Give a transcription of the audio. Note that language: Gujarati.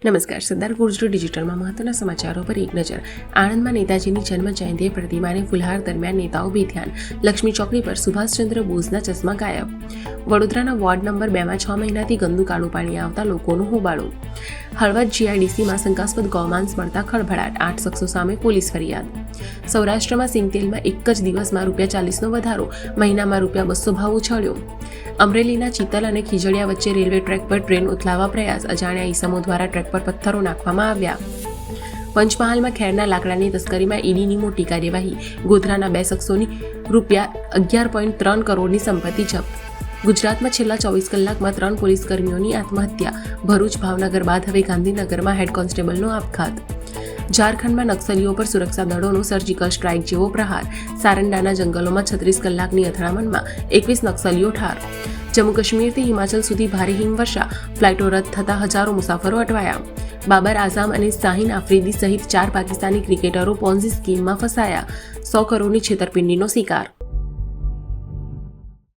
નમસ્કાર. સરદાર ગુર્જર ડિજિટલમાં મહત્વના સમાચારો પર એક નજર. આણંદમાં નેતાજીની જન્મ જયંતિએ પ્રતિમાને ફુલહાર દરમિયાન નેતાઓ બેધ્યાન. લક્ષ્મી ચોકડી પર સુભાષચંદ્ર બોઝના ચશ્મા ગાયબ. વડોદરાના વોર્ડ નંબર 2માં 6 મહિનાથી ગંદુ કાળું પાણી આવતા લોકોનું હોબાળો. હળવદ GIDCમાં શંકાસ્પદ ગૌમાંસ મળતા ખળભળાટ. 8 શખ્સો સામે પોલીસ ફરિયાદ. સૌરાષ્ટ્રમાં સિંગતેલમાં એક જ દિવસમાં ₹40નો વધારો. મહિનામાં ₹200 ભાવ ઉછળ્યો. અમરેલીના ચિતલ અને ખીજડીયા વચ્ચે રેલવે ટ્રેક પર ટ્રેન ઉથલાવવા પ્રયાસ. અજાણ્યા ઈસમો દ્વારા ટ્રેક પર પથ્થરો નાખવામાં આવ્યા. પંચમહાલમાં ખેરના લાકડાની તસ્કરીમાં ઈડીની મોટી કાર્યવાહી. ગોધરાના 2 શખ્સોની ₹11.3 કરોડની સંપત્તિ જપ્ત. ગુજરાતમાં છેલ્લા 24 કલાકમાં 3 પોલીસકર્મીઓની આત્મહત્યા. ભરૂચ, ભાવનગર બાદ હવે ગાંધીનગરમાં હેડ કોન્સ્ટેબલનો આપઘાત. ઝારખંડમાં નક્સલીઓ પર સુરક્ષા દળોનો સર્જિકલ સ્ટ્રાઇક જેવો પ્રહાર. સારંડાના જંગલોમાં 36 કલાકની અથડામણમાં 21 નક્સલીઓ ઠાર. જમ્મુ કાશ્મીરથી હિમાચલ સુધી ભારે હિમવર્ષા. ફ્લાઇટો રદ થતા હજારો મુસાફરો અટવાયા. બાબર આઝમ અને શાહીન આફ્રિદી સહિત 4 પાકિસ્તાની ક્રિકેટરો પોન્ઝી સ્કીમમાં ફસાયા. 100 કરોડની છેતરપિંડીનો શિકાર.